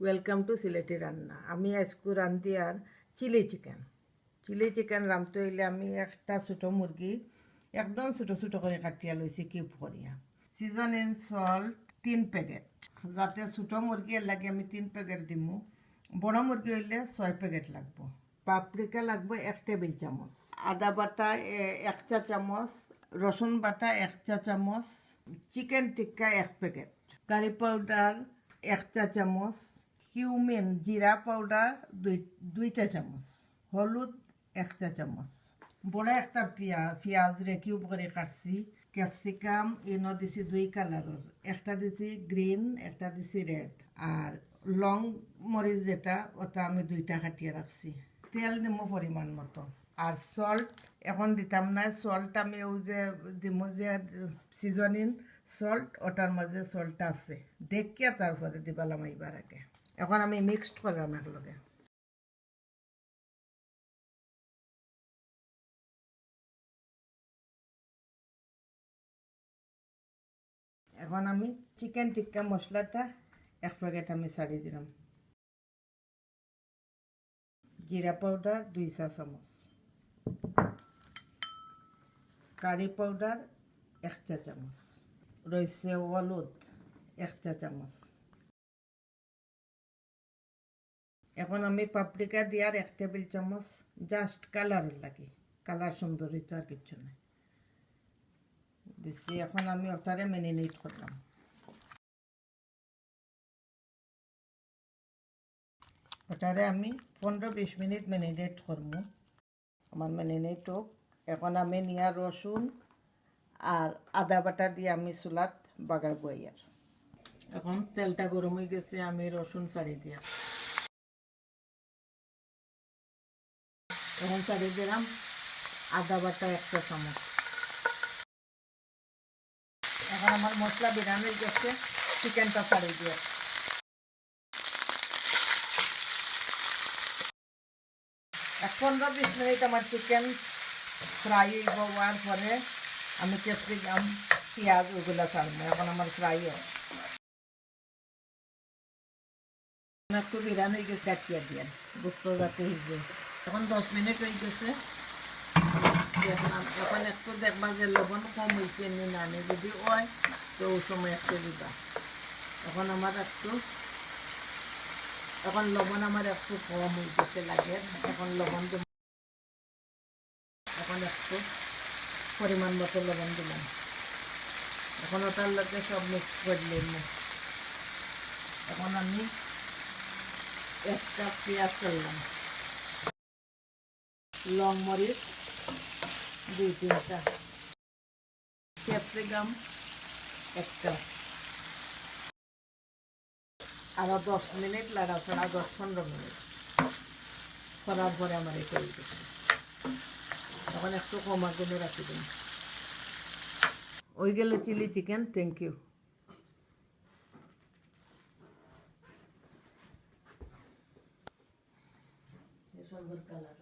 Welcome to Sylheti রান্না। আমি আজকে রান্ধি আর চিলি চিকেন রাঁধতে হইলে আমি একটা ছোটো মুরগি একদম ছোটো ছোটো করে কাটিয়া লইছি কিউব করিয়া। সিজনিং সল্ট 3 প্যাকেট, যাতে ছোটো মুরগি এর লাগে আমি 3 প্যাকেট দিমু। বড় মুরগি হইলে 6 প্যাকেট লাগবো। পাপরিকা লাগবে 1 টেবিল চামচ, আদা বাটা 1 চা চামচ, রসুন বাটা 1 চা চামচ, চিকেন টিক্কা 1 প্যাকেট, কারি পাউডার 1 চা চামচ, কিউমিন জিরা পাউডার 2 চা চামচ, হলুদ 1 চা চামচ। বড় একটা পেঁয়াজ কিউব করে কাটছি। ক্যাপসিকাম ইনো দিছি 2 কালারের, একটা দিছি গ্রিন, একটা দিছি রেড। আর লং মরিচ যেটা ওটা আমি 2টা কাটিয়ে রাখছি। তেল দিমু পরিমাণ মতো। আর সল্ট এখন দিতাম না, সল্ট আমি ওই যে দিমু যে সিজনিং সল্ট, ওটার মাঝে সল্টটা আছে দেখিয়া তারপরে দিবালাম এইবার আগে। এখন আমি মিক্সড করলাম একলগে। এখন আমি চিকেন টিক্কা মশলাটা 1 প্যাকেট আমি ছাড়ি দিলাম। জিরা পাউডার 2 চা চামচ, কারি পাউডার 1 চা চামচ, রয়েছে হলুদ 1 চা চামচ। এখন আমি পাপরিকা দিয়ার 1 টেবিল চামচ, জাস্ট কালারের লাগে, কালার সুন্দর হইতো আর কিচ্ছু না দিছি। এখন আমি ওটারে ম্যারিনেট করলাম। ওটারে আমি 15-20 মিনিট ম্যারিনেট করবো। আমার ম্যারিনেট হোক। এখন আমি নিয়া রসুন আর আদা বাটা দিয়ে আমি চুলাত বাগার বইয়ার। এখন তেলটা গরম হয়ে গেছে, আমি রসুন ছাড়ি দিয়া। এখন ছাড়ি দিলাম আদা বাটা 1 চা চামচ। এখন আমার মশলা বিরান হয়ে গেছে, চিকেনটা ছাড়ি দিয়ে 15-20 মিনিট আমার চিকেন ফ্রাই হওয়ার পরে আমি ক্যাপসিকাম পেঁয়াজ ওগুলো ছাড়বো। এখন আমার ফ্রাই হয়, একটু বিরান হয়ে গেছে, কাটিয়ে দিয়ে বুঝতে যাতে হিজে। এখন 10 মিনিট হয়ে গেছে, দেখলাম। এখন একটু দেখবা যে লবণ কম হয়েছে নি না, যদি হয় তো ওই সময় একটু দিবা। এখন আমার এখন লবণ আমার একটু কম হয়ে গেছে লাগে, এখন লবণ দেব। এখন একটু পরিমাণ মতো লবণ দিলাম। এখন ওটার লোকে সব মিক্স করলাম। এখন আমি 1 কাপ পেঁয়াজ করলাম, লং মরিচ 2-3টা, ক্যাপসিকাম 1 কাপ। আরও 10 মিনিট লাড়াছাড়া, 10-15 মিনিট করার পরে আমার এটা হয়ে গেছে। এখন একটু কম আগুনে রাখি দিন। ওই গেল চিলি চিকেন। Thank you. সুন্দর কালার।